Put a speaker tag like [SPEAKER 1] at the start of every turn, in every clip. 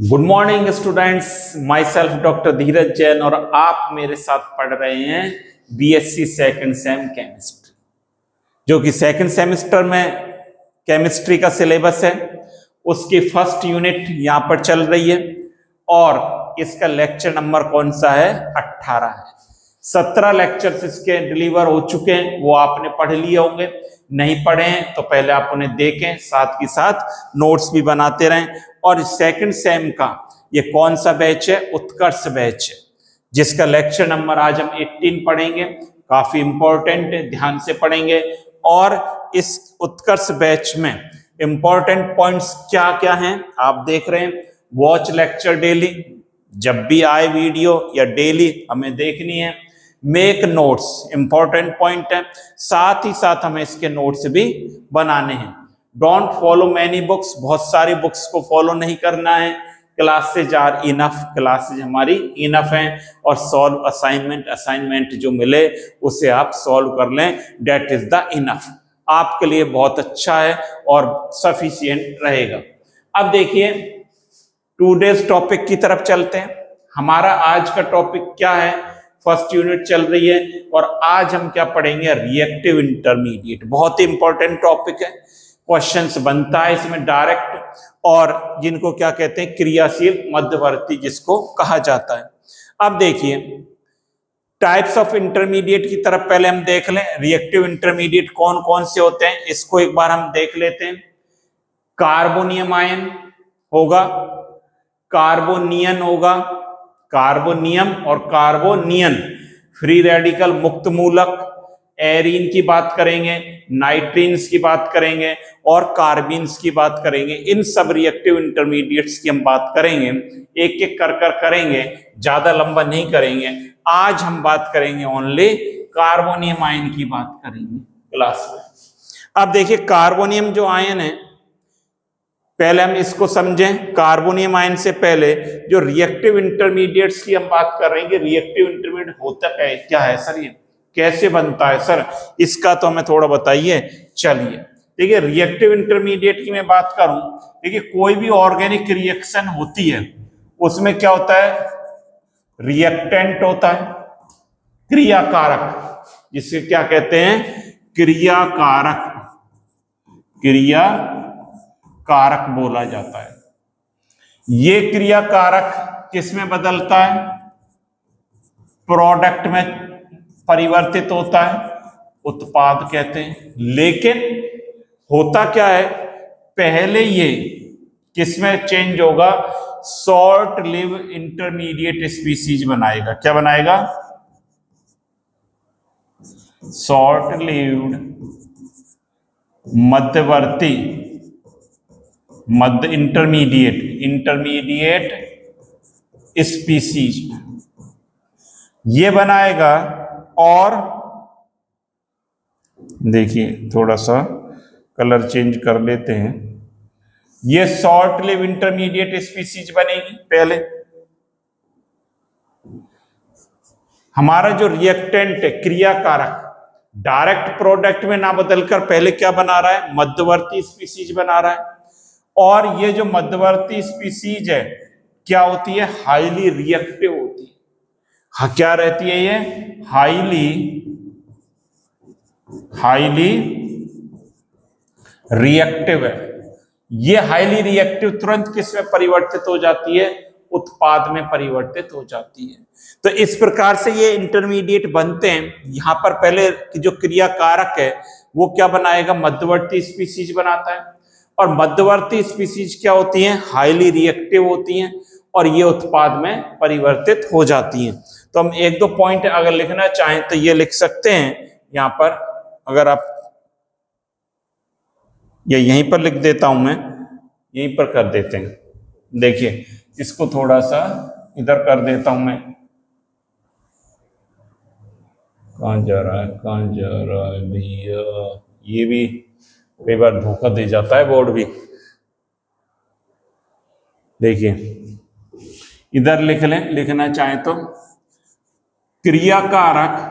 [SPEAKER 1] Good morning students, my self doctor Dheeraj Jain और आप मेरे साथ पढ़ रहे हैं बीएससी सेकंड सेम केमिस्ट्री, जो कि सेकंड सेमेस्टर में केमिस्ट्री का सिलेबस है। उसकी फर्स्ट यूनिट यहाँ पर चल रही है और इसका लेक्चर नंबर कौन सा है? 18 है। 17 लेक्चर्स इसके डिलीवर हो चुके हैं, वो आपने पढ़ लिए होंगे। नहीं पढ़े हैं तो पहले आप उन्हें देखें, साथ ही साथ नोट्स भी बनाते रहें। और सेकंड सेम का ये कौन सा बैच है? उत्कर्ष बैच है, जिसका लेक्चर नंबर आज हम 18 पढ़ेंगे। काफी इंपॉर्टेंट है, ध्यान से पढ़ेंगे। और इस उत्कर्ष बैच में इंपॉर्टेंट पॉइंट्स क्या क्या हैं आप देख रहे हैं। वॉच लेक्चर डेली, जब भी आए वीडियो या डेली हमें देखनी है। मेक नोट्स, इंपॉर्टेंट पॉइंट है। साथ ही साथ हमें इसके नोट्स भी बनाने हैं। डोंट फॉलो मैनी बुक्स, बहुत सारी बुक्स को फॉलो नहीं करना है। क्लासेज आर इनफ, क्लासेज हमारी इनफ हैं। और सॉल्व असाइनमेंट जो मिले उसे आप सॉल्व कर लें, डेट इज द इनफ। आपके लिए बहुत अच्छा है और सफिशिएंट रहेगा। अब देखिए टुडेज टॉपिक की तरफ चलते हैं। हमारा आज का टॉपिक क्या है? फर्स्ट यूनिट चल रही है और आज हम क्या पढ़ेंगे? Reactive intermediate. बहुत ही इंपॉर्टेंट टॉपिक है, क्वेश्चंस बनता है इसमें डायरेक्ट, और जिनको क्या कहते हैं? क्रियाशील मध्यवर्ती जिसको कहा जाता है। अब देखिए टाइप्स ऑफ इंटरमीडिएट की तरफ पहले हम देख लें। रिएक्टिव इंटरमीडिएट कौन कौन से होते हैं इसको एक बार हम देख लेते हैं। कार्बोनियम आयन होगा, कार्बोनियन होगा, कार्बोनियम और कार्बोनियन, फ्री रेडिकल मुक्त मूलक, एरीन की बात करेंगे, नाइट्रीन्स की बात करेंगे और कार्बीन्स की बात करेंगे। इन सब रिएक्टिव इंटरमीडिएट्स की हम बात करेंगे, एक एक कर करेंगे, ज्यादा लंबा नहीं करेंगे। आज हम बात करेंगे ओनली कार्बोनियम आयन की बात करेंगे क्लास में। अब देखिए कार्बोनियम जो आयन है, पहले हम इसको समझें। कार्बोनियम आयन से पहले जो रिएक्टिव इंटरमीडिएट्स की हम बात कर रहे हैं कि रिएक्टिव इंटरमीडिएट होता क्या है सर, ये कैसे बनता है सर, इसका तो हमें थोड़ा बताइए। चलिए देखिए, रिएक्टिव इंटरमीडिएट की मैं बात करूं, देखिए कोई भी ऑर्गेनिक रिएक्शन होती है उसमें क्या होता है? रिएक्टेंट होता है, क्रियाकारक, जिसे क्या कहते हैं? क्रियाकारक, क्रियाकारक बोला जाता है। ये क्रियाकारक किसमें बदलता है? प्रोडक्ट में परिवर्तित होता है, उत्पाद कहते हैं। लेकिन होता क्या है? पहले ये किसमें चेंज होगा? शॉर्ट लिव इंटरमीडिएट स्पीसीज बनाएगा। क्या बनाएगा? शॉर्ट लिव्ड मध्यवर्ती, इंटरमीडिएट स्पीसीज ये बनाएगा। और देखिए थोड़ा सा कलर चेंज कर लेते हैं। ये शॉर्ट लिव इंटरमीडिएट स्पीसीज बनेगी। पहले हमारा जो रिएक्टेंट है, क्रियाकारक, डायरेक्ट प्रोडक्ट में ना बदलकर पहले क्या बना रहा है? मध्यवर्ती स्पीसीज बना रहा है। और ये जो मध्यवर्ती स्पीसीज है क्या होती है? हाईली रिएक्टिव होती है। क्या रहती है ये? हाईली रिएक्टिव है। ये हाईली रिएक्टिव तुरंत किस में परिवर्तित हो जाती है? उत्पाद में परिवर्तित हो जाती है। तो इस प्रकार से ये इंटरमीडिएट बनते हैं। यहां पर पहले जो क्रियाकारक है वो क्या बनाएगा? मध्यवर्ती स्पीसीज बनाता है। और मध्यवर्ती स्पीसीज क्या होती हैं? हाईली रिएक्टिव होती हैं और ये उत्पाद में परिवर्तित हो जाती हैं। तो हम एक दो पॉइंट अगर लिखना चाहें तो ये लिख सकते हैं यहां पर। अगर आप या यहीं पर लिख देता हूं मैं, यहीं पर कर देते हैं। देखिए इसको थोड़ा सा इधर कर देता हूं मैं। कहां जा रहा है भैया? ये भी कई बार धोखा दे जाता है बोर्ड भी। देखिए इधर लिख लें, लिखना चाहें तो क्रियाकारक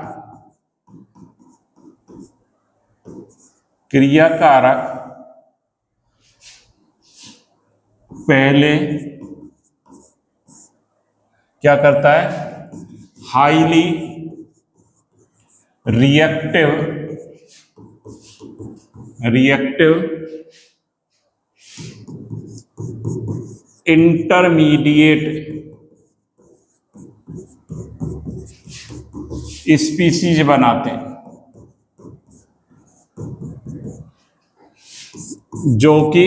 [SPEAKER 1] पहले क्या करता है? हाईली रिएक्टिव इंटरमीडिएट स्पीसीज बनाते हैं, जो कि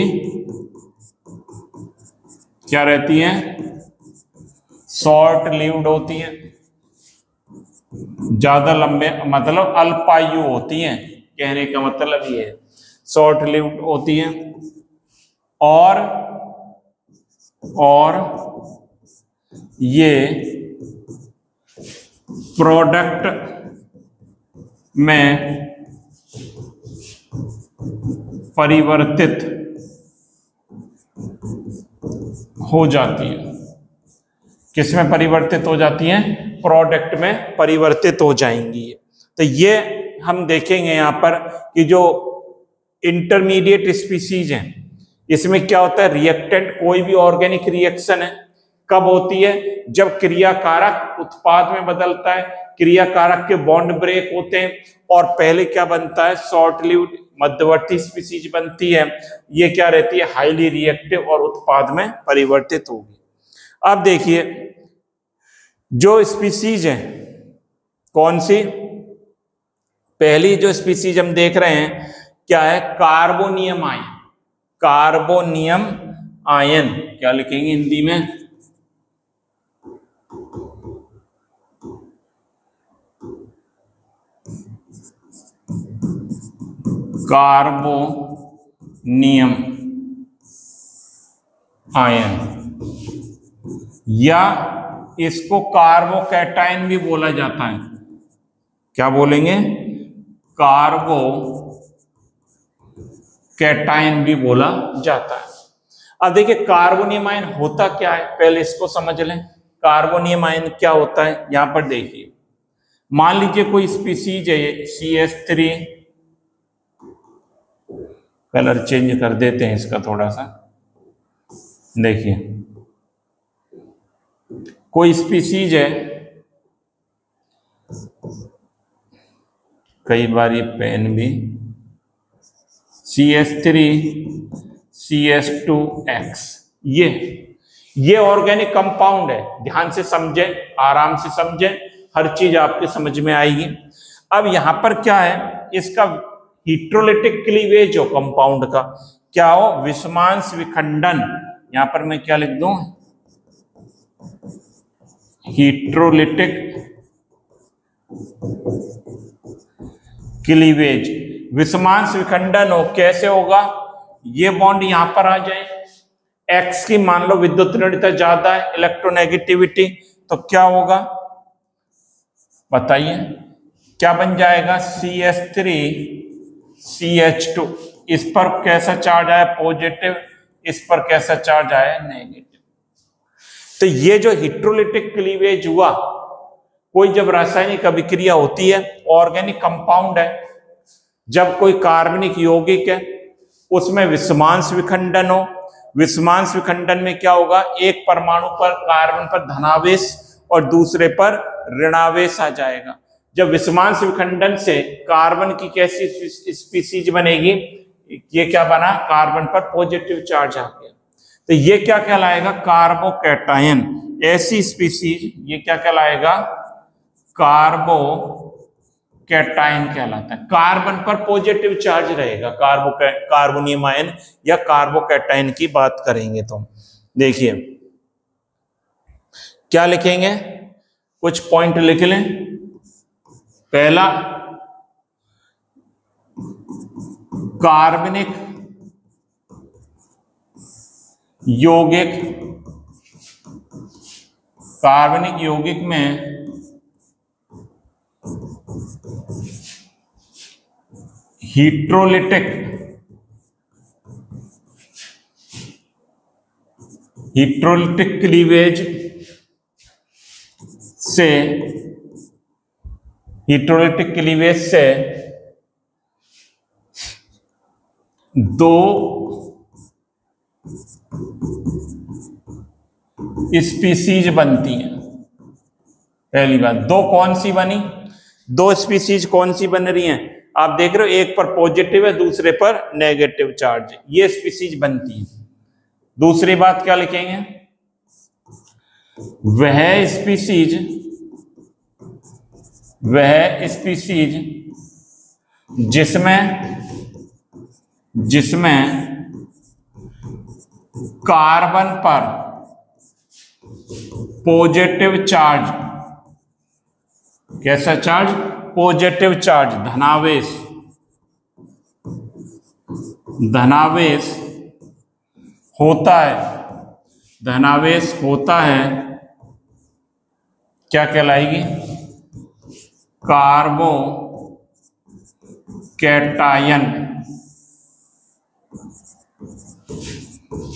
[SPEAKER 1] क्या रहती हैं? शॉर्ट लिव्ड होती हैं, ज्यादा लंबे मतलब अल्पायु होती हैं। कहने का मतलब ये है, शॉर्ट लिव्ड होती हैं और ये प्रोडक्ट में परिवर्तित हो जाती है। किसमें परिवर्तित हो जाती हैं? प्रोडक्ट में परिवर्तित हो जाएंगी। तो ये हम देखेंगे यहां पर कि जो इंटरमीडिएट स्पीसीज हैं, इसमें क्या होता है? रिएक्टेंट, कोई भी ऑर्गेनिक रिएक्शन है कब होती है? जब क्रियाकारक उत्पाद में बदलता है, क्रियाकारक के बॉन्ड ब्रेक होते हैं और पहले क्या बनता है? शॉर्ट लिव्ड मध्यवर्ती स्पीसीज बनती है। ये क्या रहती है? हाईली रिएक्टिव और उत्पाद में परिवर्तित होगी। अब देखिए जो स्पीसीज है, कौन सी? पहली जो स्पीसीज हम देख रहे हैं क्या है? Carbonium ion. कार्बोनियम आयन क्या लिखेंगे हिंदी में? कार्बोनियम आयन, या इसको कार्बोकैटायन भी बोला जाता है। क्या बोलेंगे? कार्बोकैटायन भी बोला जाता है। अब देखिए कार्बोनियम आयन होता क्या है, पहले इसको समझ लें। कार्बोनियम आयन क्या होता है? यहां पर देखिए, मान लीजिए कोई स्पीसीज है CH3, कलर चेंज कर देते हैं इसका थोड़ा सा। देखिए कोई स्पीसीज है, कई बार ये पेन भी, CH3 CH2X, ये ऑर्गेनिक कंपाउंड है। ध्यान से समझें, आराम से समझें, हर चीज आपके समझ में आएगी। अब यहां पर क्या है? इसका हिट्रोलिटिक क्लीवेज हो कंपाउंड का, क्या हो? विषमांश विखंडन। यहां पर मैं क्या लिख दूं? हिट्रोलिटिक क्लीवेज। विषमांश विखंडन हो, कैसे होगा? ये बॉन्ड यहां पर आ जाए, X की मान लो विद्युत ऋणता ज्यादा है, इलेक्ट्रोनेगेटिविटी, तो क्या होगा बताइए? क्या बन जाएगा? CH3 CH2। इस पर कैसा चार्ज आया? पॉजिटिव। इस पर कैसा चार्ज आया? नेगेटिव। तो ये जो हिट्रोलिटिक क्लीवेज हुआ, कोई जब रासायनिक अभिक्रिया होती है, ऑर्गेनिक कंपाउंड है, जब कोई कार्बनिक यौगिक है उसमें विषमांश विखंडन हो, विषमांश विखंडन में क्या होगा? एक परमाणु पर कार्बन पर धनावेश और दूसरे पर ऋणावेश आ जाएगा। जब विषमांश विखंडन से कार्बन की कैसी स्पीसीज बनेगी? ये क्या बना? कार्बन पर पॉजिटिव चार्ज आ गया, तो ये क्या कहलाएगा? कार्बोकैटायन। ऐसी स्पीसीज ये क्या कहलाएगा? कार्बोकैटायन कहलाता है। कार्बन पर पॉजिटिव चार्ज रहेगा। कार्बोनियम आयन या कार्बोकैटायन की बात करेंगे तो देखिए क्या लिखेंगे? कुछ पॉइंट लिख लें। पहला, कार्बनिक यौगिक, कार्बनिक यौगिक में हिट्रोलिटिक क्लीवेज से दो स्पीसीज बनती हैं। पहली बात। दो कौन सी बनी, दो स्पीसीज कौन सी बन रही हैं, आप देख रहे हो, एक पर पॉजिटिव है दूसरे पर नेगेटिव चार्ज, ये स्पीसीज बनती है। दूसरी बात क्या लिखेंगे, वह स्पीसीज जिसमें कार्बन पर पॉजिटिव चार्ज, कैसा चार्ज, पॉजिटिव चार्ज, धनावेश होता है, क्या कहलाएगी, कार्बोकैटायन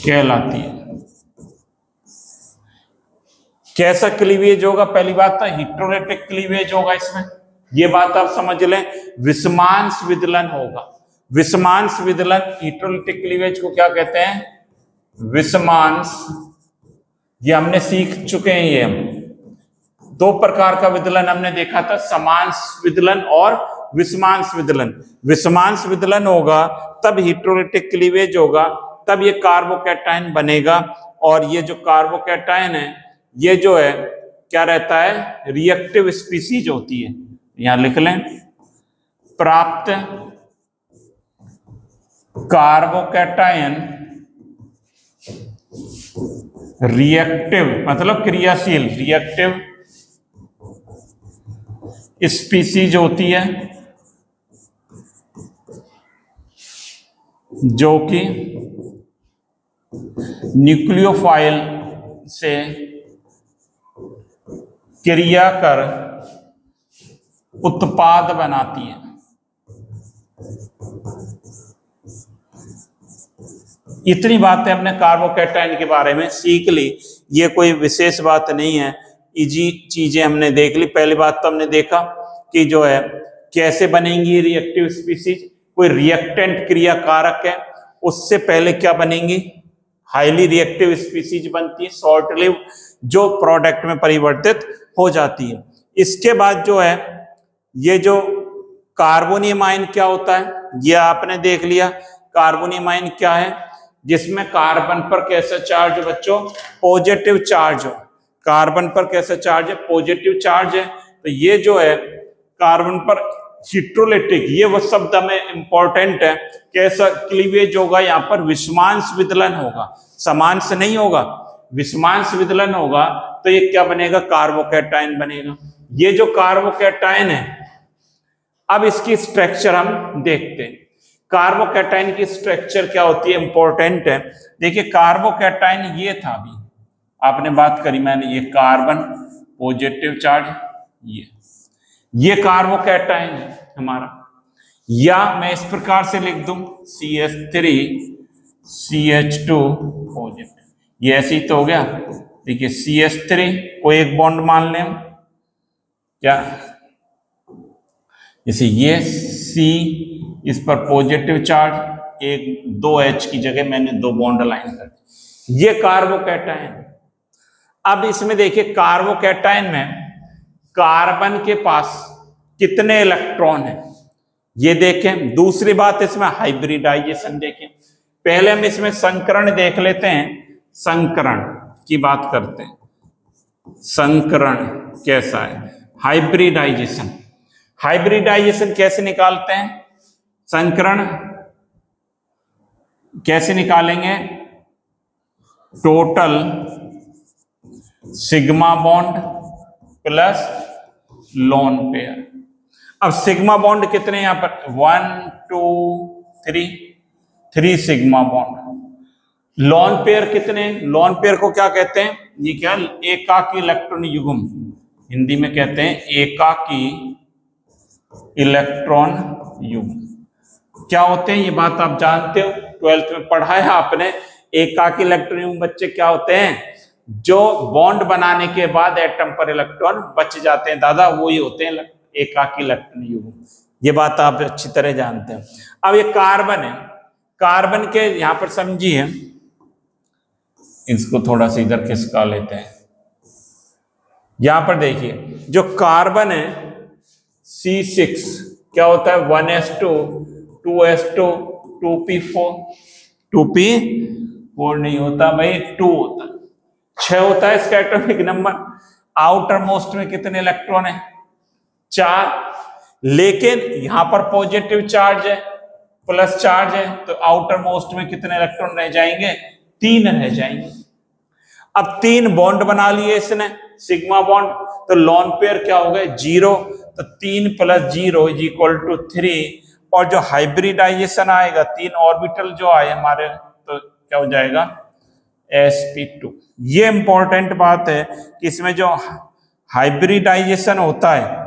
[SPEAKER 1] कहलाती है। कैसा क्लीवेज होगा, पहली बात तो हिट्रोलिटिक क्लीवेज होगा इसमें, ये बात आप समझ लें, विषमांश विदलन होगा। विषमांश विदलन, हिट्रोलिटिक क्लीवेज को क्या कहते हैं, विषमांश, ये हमने सीख चुके हैं। ये हम दो प्रकार का विदलन हमने देखा था, समांश विदलन और विषमांश विदलन। विषमांश विदलन होगा तब हिट्रोलिटिक क्लीवेज होगा, तब ये कार्बोकैटायन बनेगा। और ये जो कार्बोकैटायन है, ये जो है क्या रहता है, रिएक्टिव स्पीसीज होती है। यहां लिख लें, प्राप्त कार्बोकैटायन रिएक्टिव मतलब क्रियाशील, रिएक्टिव स्पीसीज होती है जो कि न्यूक्लियोफाइल से क्रिया कर उत्पाद बनाती है। इतनी बातें हमने कार्बोकैटायन के बारे में सीख ली, ये कोई विशेष बात नहीं है, इजी चीजें हमने देख ली। पहली बात तो हमने देखा कि जो है कैसे बनेंगी रिएक्टिव स्पीसीज, कोई रिएक्टेंट क्रिया कारक है, उससे पहले क्या बनेंगी, हाईली रिएक्टिव स्पीसीज बनती है, शॉर्ट लिव, जो प्रोडक्ट में परिवर्तित हो जाती है। इसके बाद जो है ये जो कार्बोनियम आयन क्या होता है, ये आपने देख लिया। कार्बोनियम आयन क्या है, जिसमें कार्बन पर कैसा चार्ज है बच्चों, पॉजिटिव चार्ज हो। कार्बन पर कैसा चार्ज है, पॉजिटिव चार्ज है। तो ये जो है कार्बन पर हिट्रोलिटिक, ये वो शब्द हमें इंपॉर्टेंट है। कैसा क्लीवेज होगा, यहाँ पर विषमांश विदलन होगा, समांश नहीं होगा, विषमांश विदलन होगा। तो ये क्या बनेगा, कार्बोकैटायन बनेगा। ये जो कार्बोकैटायन है, अब इसकी स्ट्रक्चर हम देखते हैं। कार्बोकैटायन की स्ट्रक्चर क्या होती है, इंपॉर्टेंट है। देखिए कार्बोकैटायन ये था, अभी आपने बात करी मैंने, ये कार्बन पॉजिटिव चार्ज, ये कार्बोकैटायन है हमारा। या मैं इस प्रकार से लिख दूं CH3 CH2 पॉजिटिव, ये ऐसे ही तो हो गया। देखिए CH3 को एक बॉन्ड मान लें क्या, जैसे ये C, इस पर पॉजिटिव चार्ज, एक 2H की जगह मैंने 2 बॉन्ड लाइन कर दी, ये कार्बोकैटायन। अब इसमें देखिए कार्बोकैटायन में कार्बन के पास कितने इलेक्ट्रॉन हैं, ये देखें। दूसरी बात इसमें हाइब्रिडाइजेशन देखें। पहले हम इसमें संकरण देख लेते हैं, संकरण की बात करते हैं। संकरण कैसा है, हाइब्रिडाइजेशन। हाइब्रिडाइजेशन कैसे निकालते हैं, संकरण कैसे निकालेंगे, total sigma bond plus lone pair. अब सिग्मा बॉन्ड कितने यहां पर, 1 2 3 सिग्मा बॉन्ड। लोन पेयर कितने, लोन पेयर को क्या कहते हैं, ये क्या, एकाकी इलेक्ट्रॉन युग्म, हिंदी में कहते हैं एकाकी इलेक्ट्रॉन युग्म। क्या होते हैं ये बात आप जानते हो, 12th में पढ़ा है आपने। एकाकी इलेक्ट्रॉन युग्म बच्चे क्या होते हैं, जो बॉन्ड बनाने के बाद एटम पर इलेक्ट्रॉन बच जाते हैं दादा, वो ही होते हैं एकाकी इलेक्ट्रॉन युग्म। ये बात आप अच्छी तरह जानते हैं। अब ये कार्बन है, कार्बन के यहां पर समझिए, इसको थोड़ा सा इधर खिसका लेते हैं, यहां पर देखिए जो कार्बन है C6 क्या होता है 1s2 2s2 2p4 2p4 नहीं होता भाई 2 होता है 6 होता है इसका एटॉमिक नंबर। आउटर मोस्ट में कितने इलेक्ट्रॉन है 4, लेकिन यहां पर पॉजिटिव चार्ज है प्लस चार्ज है तो आउटर मोस्ट में कितने इलेक्ट्रॉन रह जाएंगे 3 रह जाएंगे। अब 3 बॉन्ड बना लिए इसने सिग्मा बॉन्ड, तो लोन पेयर क्या हो गए 0, तो 3 + 0 = 3 और जो हाइब्रिडाइजेशन आएगा 3 ऑर्बिटल जो आए हमारे तो क्या हो जाएगा sp2। ये इंपॉर्टेंट बात है कि इसमें जो हाइब्रिडाइजेशन होता है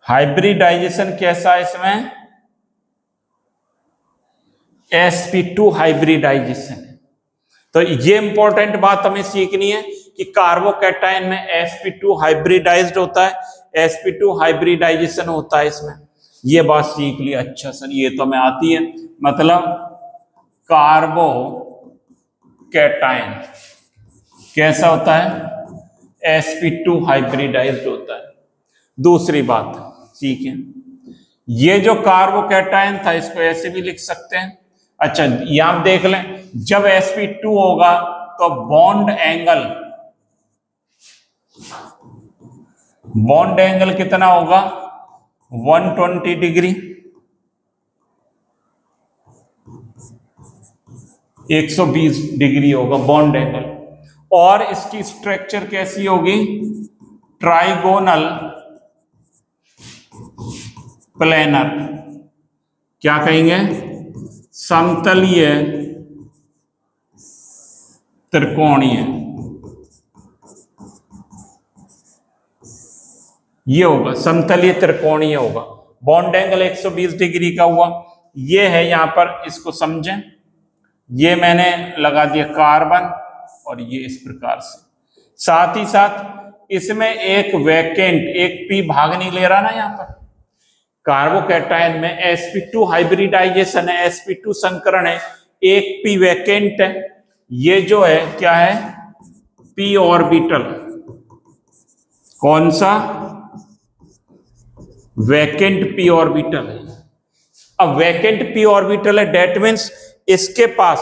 [SPEAKER 1] हाइब्रिडाइजेशन कैसा है इसमें sp2 हाइब्रिडाइजेशन है। तो ये इंपॉर्टेंट बात हमें सीखनी है कि कार्बोकैटायन में sp2 हाइब्रिडाइज्ड होता है sp2 हाइब्रिडाइजेशन होता है इसमें। ये बात सीख ली अच्छा सर ये तो हमें आती है। मतलब कार्बोकैटायन कैसा होता है sp2 हाइब्रिडाइज्ड होता है। दूसरी बात ठीक है ये जो कार्बोकैटायन था इसको ऐसे भी लिख सकते हैं। अच्छा ये आप देख लें जब sp2 होगा तो बॉन्ड एंगल कितना होगा 120 डिग्री 120 डिग्री होगा बॉन्ड एंगल। और इसकी स्ट्रक्चर कैसी होगी ट्राइगोनल प्लेनर क्या कहेंगे समतलीय त्रिकोणीय ये होगा समतलीय त्रिकोणीय होगा। बॉन्ड एंगल 120 डिग्री का हुआ ये है यहां पर इसको समझें। ये मैंने लगा दिया कार्बन और ये इस प्रकार से। साथ ही साथ इसमें एक वैकेंट एक पी भाग नहीं ले रहा ना यहां पर। कार्बोकैटायन में sp2 हाइब्रिडाइजेशन है sp2 संकरण है एक पी वैकेंट है। ये जो है क्या है p ऑर्बिटल कौन सा वैकेंट p ऑर्बिटल है। अब वैकेंट p ऑर्बिटल है डेट मीन्स इसके पास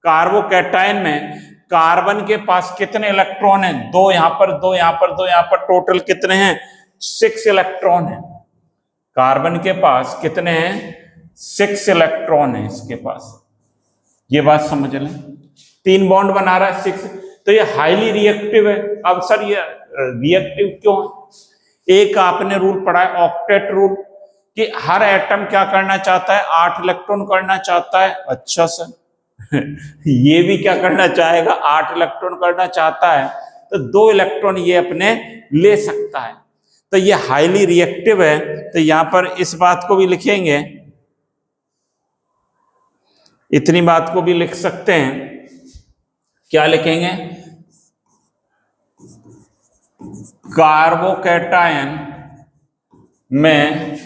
[SPEAKER 1] कार्बोकैटायन में कार्बन के पास कितने इलेक्ट्रॉन हैं 2 यहां पर 2 यहां पर 2 यहां पर टोटल कितने हैं 6 इलेक्ट्रॉन हैं। कार्बन के पास कितने हैं 6 इलेक्ट्रॉन है इसके पास। ये बात समझ लें 3 बॉन्ड बना रहा है 6 तो ये हाईली रिएक्टिव है। अब सर ये रिएक्टिव क्यों है एक आपने रूल पढ़ा है ऑक्टेट रूल कि हर एटम क्या करना चाहता है 8 इलेक्ट्रॉन करना चाहता है। अच्छा सर ये भी क्या करना चाहेगा 8 इलेक्ट्रॉन करना चाहता है तो 2 इलेक्ट्रॉन ये अपने ले सकता है। तो ये हाईली रिएक्टिव है तो यहां पर इस बात को भी लिखेंगे इतनी बात को भी लिख सकते हैं क्या लिखेंगे कार्बोकैटायन में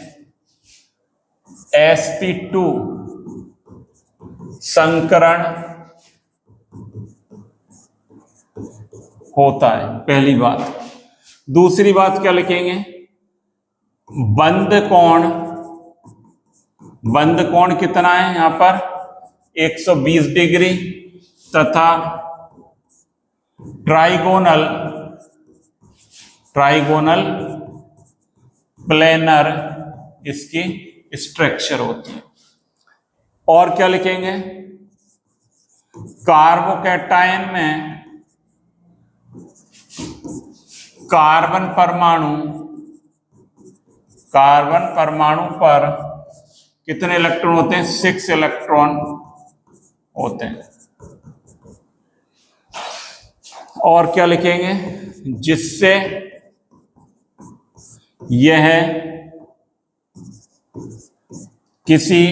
[SPEAKER 1] sp2 संकरण होता है पहली बात। दूसरी बात क्या लिखेंगे बंद कोण कितना है यहां पर 120 डिग्री तथा ट्राइगोनल प्लेनर इसकी स्ट्रक्चर होती है। और क्या लिखेंगे कार्बोकैटायन में कार्बन परमाणु पर कितने इलेक्ट्रॉन होते हैं 6 इलेक्ट्रॉन होते हैं। और क्या लिखेंगे जिससे यह किसी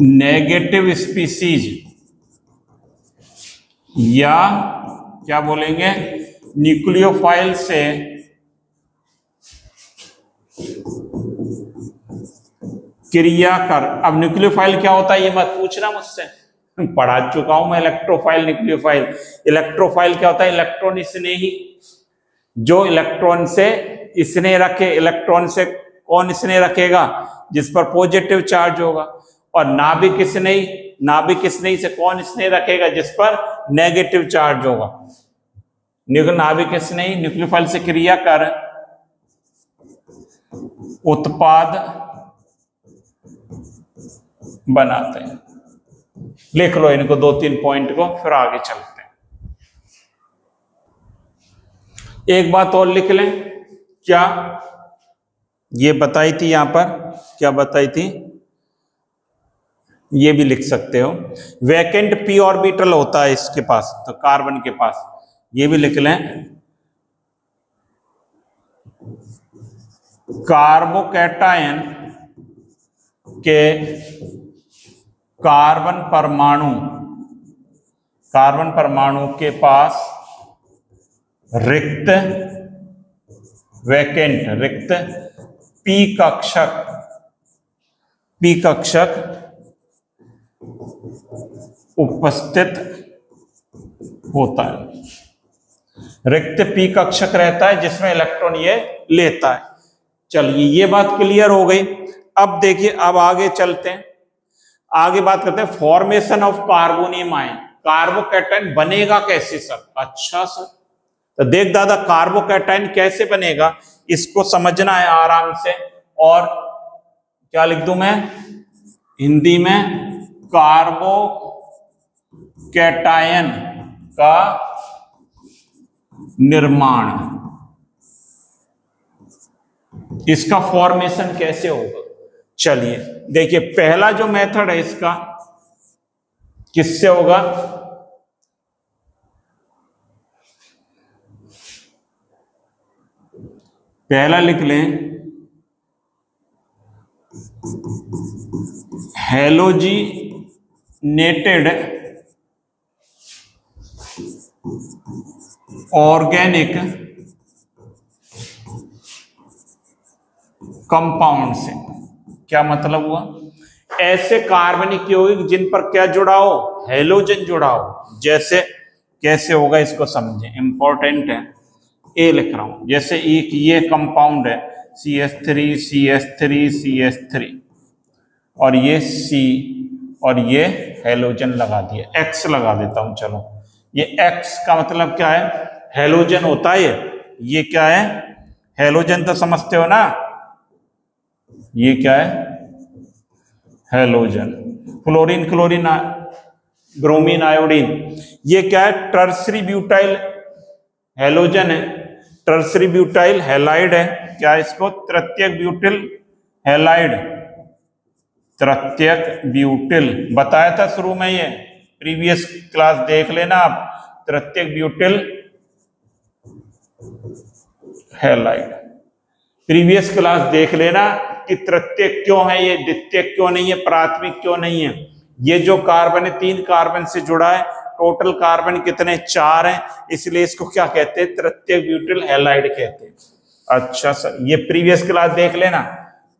[SPEAKER 1] नेगेटिव स्पीसीज या क्या बोलेंगे न्यूक्लियोफाइल से क्रिया कर। अब न्यूक्लियोफाइल क्या होता है ये मत पूछना मुझसे, पढ़ा चुका हूं मैं इलेक्ट्रोफाइल न्यूक्लियोफाइल। इलेक्ट्रोफाइल क्या होता है? इलेक्ट्रॉन स्नेही, जो इलेक्ट्रॉन से स्नेह रखे। इलेक्ट्रॉन से कौन स्नेह रखेगा? जिस पर पॉजिटिव चार्ज होगा। और नाभिक स्नेही, नाभिक स्नेही से कौन स्नेह रखेगा? जिस पर नेगेटिव चार्ज होगा। नाभिक स्नेही न्यूक्लियोफाइल से क्रिया कर उत्पाद बनाते हैं। लिख लो इनको 2-3 पॉइंट को, फिर आगे चलते हैं। एक बात और लिख लें, क्या ये बताई थी यहां पर, क्या बताई थी? ये भी लिख सकते हो, वैकेंट पी ऑर्बिटल होता है इसके पास, तो कार्बन के पास, ये भी लिख लें। कार्बोकैटायन के कार्बन परमाणु के पास रिक्त, वैकेंट, रिक्त पी कक्षक उपस्थित होता है। रिक्त पी कक्षक रहता है जिसमें इलेक्ट्रॉन ये लेता है। चलिए ये बात क्लियर हो गई। अब देखिए, अब आगे चलते हैं, आगे बात करते हैं formation of carbonium ion. Carbocation बनेगा कैसे सर? अच्छा सर, तो देख दादा, कार्बोकैटायन कैसे बनेगा इसको समझना है आराम से। और क्या लिख दूं मैं हिंदी में? कार्बोकैटायन का निर्माण, इसका फॉर्मेशन कैसे होगा। चलिए देखिए, पहला जो मेथड है इसका किससे होगा? पहला लिख लें हैलोजिनेटेड ऑर्गेनिक कंपाउंड से। क्या मतलब हुआ? ऐसे कार्बनिक यौगिक जिन पर क्या जुड़ा हो? हैलोजन जुड़ा हो। जैसे कैसे होगा इसको समझें, इंपॉर्टेंट है। ए लिख रहा हूं, जैसे एक ये कंपाउंड है CH3 CH3 CH3 और ये C और ये हैलोजन लगा दिया, X लगा देता हूं। चलो, ये X का मतलब क्या है? हैलोजन होता है ये क्या है? हैलोजन तो समझते हो ना, ये क्या है? Halogen. Fluorine, chlorine, bromine, iodine, ये क्या है? टर्सरी ब्यूटाइल हैलोजन है, टर्सरी ब्यूटाइल हैलाइड है। क्या इसको? तृतीयक ब्यूटिल हैलाइड, तृतीयक ब्यूटिल बताया था शुरू में, ये प्रीवियस क्लास देख लेना आप। तृतीयक ब्यूटिल हैलाइड प्रीवियस क्लास देख लेना कि तृतीयक क्यों है ये, द्वितीयक क्यों नहीं है, प्राथमिक क्यों नहीं है। ये जो कार्बन है 3 कार्बन से जुड़ा है, टोटल कार्बन कितने? 4 हैं, इसलिए इसको क्या कहते हैं? तृतीयक ब्यूटिल हैलाइड कहते हैं। अच्छा सर, ये प्रीवियस क्लास देख लेना।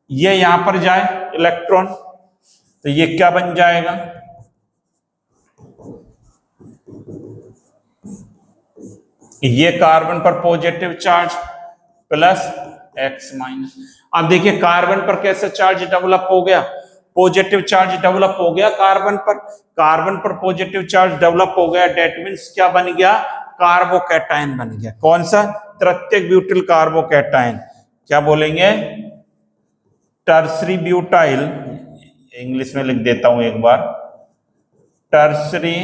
[SPEAKER 1] ये यहां पर जाए इलेक्ट्रॉन तो ये क्या बन जाएगा? ये कार्बन पर positive charge plus X minus. अब देखिए कार्बन पर कैसे चार्ज डेवलप हो गया? पॉजिटिव चार्ज डेवलप हो गया कार्बन पर। कार्बन पर पॉजिटिव चार्ज डेवलप हो गया, डेट मीन्स क्या बन गया? कार्बोकैटायन बन गया। कौन सा? तृतीयक ब्यूटिल कार्बोकैटायन। क्या बोलेंगे? टर्सरी ब्यूटाइल, इंग्लिश में लिख देता हूं एक बार, tertiary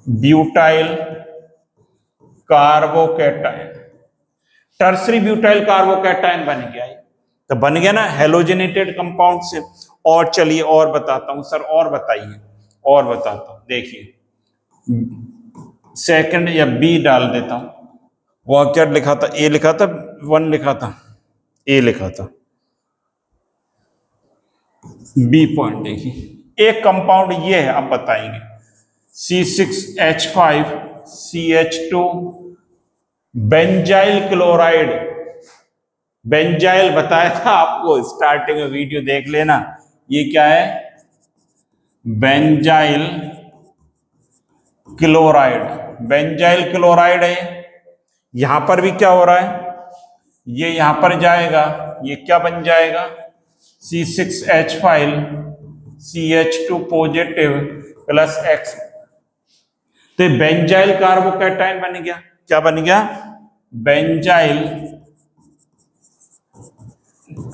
[SPEAKER 1] butyl carbocation. Tertiary butyl carbocation बन गया, तो बन गया ना हैलोजिनेटेड कंपाउंड से। और चलिए और बताता हूं सर, और बताइए, और बताता हूं। देखिए सेकंड या बी डाल देता हूं। वो क्या लिखा था? ए लिखा था, 1 लिखा था, ए लिखा था। बी पॉइंट देखिए, एक कंपाउंड ये है, अब बताएंगे। C6H5CH2 बेंजाइल क्लोराइड बेंजाइल बताया था आपको, स्टार्टिंग में वीडियो देख लेना। ये क्या है? Benzyl chloride. बेंजाइल क्लोराइड है। यहां पर भी क्या हो रहा है? ये यहां पर जाएगा, ये क्या बन जाएगा? C6H5 CH2 positive plus X। तो बेंजाइल कार्बोकैटायन बन गया। क्या बन गया? Benzyl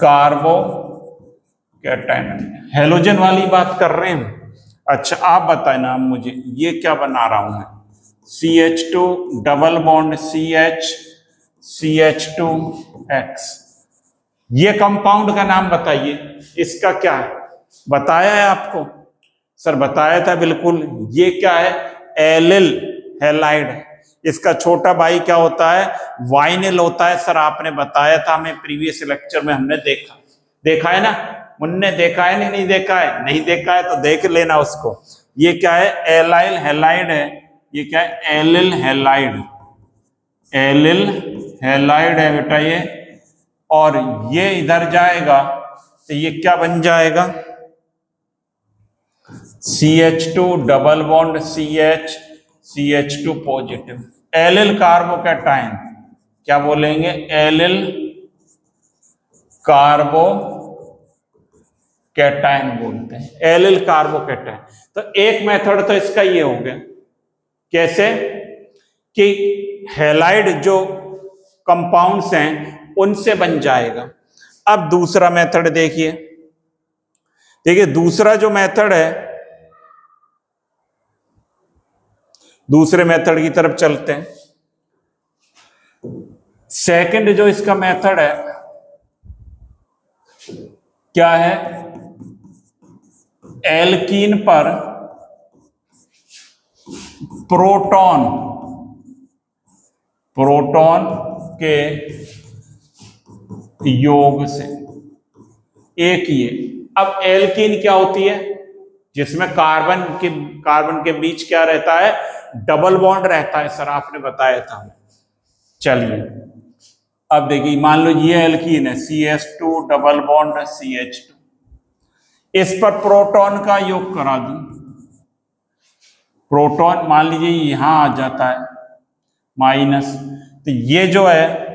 [SPEAKER 1] carbocation. हेलोजन वाली बात कर रहे हैं। अच्छा आप बताए ना मुझे, ये क्या बना रहा हूं मैं? CH2 double bond CH CH2X। ये कंपाउंड का नाम बताइए, इसका क्या है? बताया है आपको? सर बताया था बिल्कुल। ये क्या है? एलिल हैलाइड है। इसका छोटा भाई क्या होता है? वाइनिल होता है। सर आपने बताया था हमें प्रीवियस लेक्चर में, हमने देखा है ना? मुन्ने देखा है? नहीं देखा है? नहीं देखा है तो देख लेना उसको। ये क्या है? एलाइल हैलाइड है। ये क्या है? Allele halide. एलिल हैलाइड है बेटा ये। और ये इधर जाएगा तो ये क्या बन जाएगा? CH2 double bond CH CH2 positive. Allyl carbocation. क्या बोलेंगे? एलिल कार्बोकैटायन बोलते हैं। Allyl carbocation. तो एक मेथड तो इसका ये हो गया। कैसे? कि हैलाइड जो कंपाउंड्स हैं उनसे बन जाएगा। अब दूसरा मेथड देखिए। दूसरा जो मेथड है, दूसरे मेथड की तरफ चलते हैं। सेकंड जो इसका मेथड है क्या है? एल्कीन पर प्रोटॉन के योग से। एक ये। अब एल्कीन क्या होती है? जिसमें कार्बन के बीच क्या रहता है? डबल बॉन्ड रहता है। सर आपने बताया था। चलिए अब देखिए, मान लो ये एल्कीन है CH2 डबल बॉन्ड CH2। इस पर प्रोटॉन का योग करा दूं। प्रोटॉन मान लीजिए यहां आ जाता है माइनस, तो ये जो है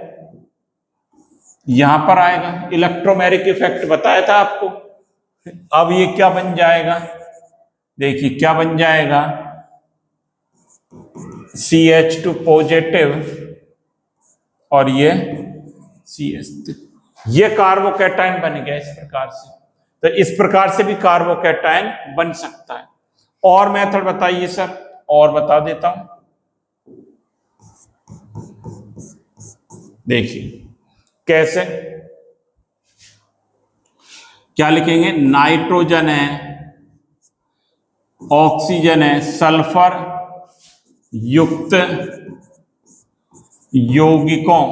[SPEAKER 1] यहां पर आएगा। इलेक्ट्रोमैग्नेटिक इफेक्ट बताया था आपको। अब ये क्या बन जाएगा? देखिए क्या बन जाएगा? CH2 पॉजिटिव और ये CH2। ये कार्बोकैटायन बन गया इस प्रकार से। तो इस प्रकार से भी कार्बोकैटायन बन सकता है। और मेथड बताइए सर, और बता देता हूं। देखिए कैसे, क्या लिखेंगे? नाइट्रोजन है, ऑक्सीजन है, सल्फर युक्त यौगिकों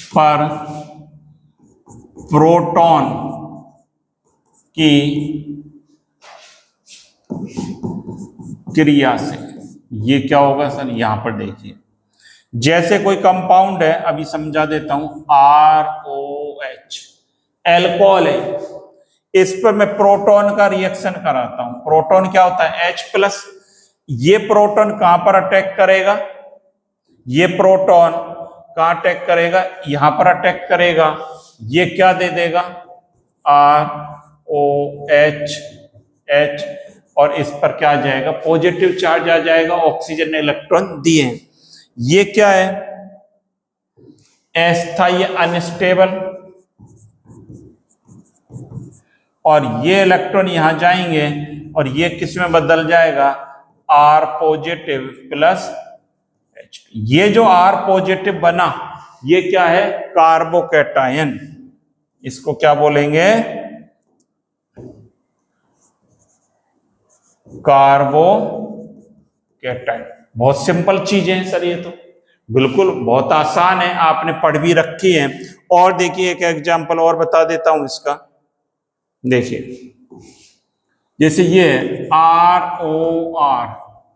[SPEAKER 1] पर प्रोटॉन की क्रिया से। ये क्या होगा सर? यहां पर देखिए, जैसे कोई कंपाउंड है, अभी समझा देता हूं। ROH एल्कोहल है। इस पर मैं प्रोटॉन का रिएक्शन कराता हूं। प्रोटॉन क्या होता है? H+। ये प्रोटॉन कहां पर अटैक करेगा? ये प्रोटॉन कहां अटैक करेगा? यहां पर अटैक करेगा। ये क्या दे देगा? ROH H। और इस पर क्या आ जाएगा? पॉजिटिव चार्ज आ जाएगा। ऑक्सीजन ने इलेक्ट्रॉन दिए हैं। ये क्या है? अस्थायी अनस्टेबल। और ये इलेक्ट्रॉन यहां जाएंगे और ये किस में बदल जाएगा? R positive plus H। ये जो R पॉजिटिव बना, ये क्या है? कार्बोकैटायन। इसको क्या बोलेंगे? कार्बोकैटायन। बहुत सिंपल चीजें हैं सर, ये तो बिल्कुल बहुत आसान है, आपने पढ़ भी रखी है। और देखिए एक एग्जांपल और बता देता हूं इसका। देखिए जैसे ये ROR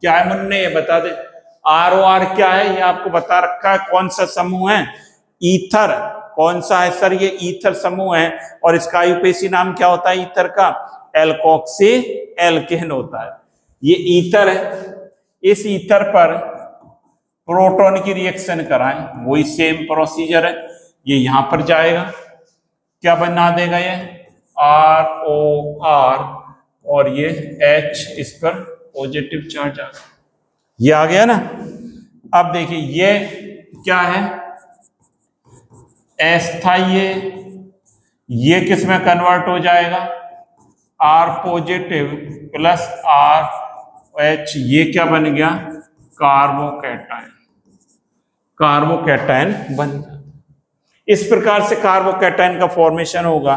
[SPEAKER 1] क्या है मुन्ने? ये बता दे। ROR क्या है ये आपको बता रखा है, कौन सा समूह है, ईथर। कौन सा है सर, ये ईथर समूह है। और इसका आयुपेशी नाम क्या होता है ईथर का, एल्कोक्सी एल्केन होता है। ये ईथर है, इस ईथर पर प्रोटॉन की रिएक्शन कराएं, वही सेम प्रोसीजर है। ये यहां पर जाएगा, क्या बना देगा ये ROR, और ये H इस पर पॉजिटिव चार्ज आ गया, ये आ गया ना। अब देखिए ये क्या है, S था ये किस में कन्वर्ट हो जाएगा, R पॉजिटिव प्लस RH, ये क्या बन गया, कार्बोकैटायन। कार्बोकैटायन बन गया। इस प्रकार से कार्बोकैटायन का फॉर्मेशन होगा।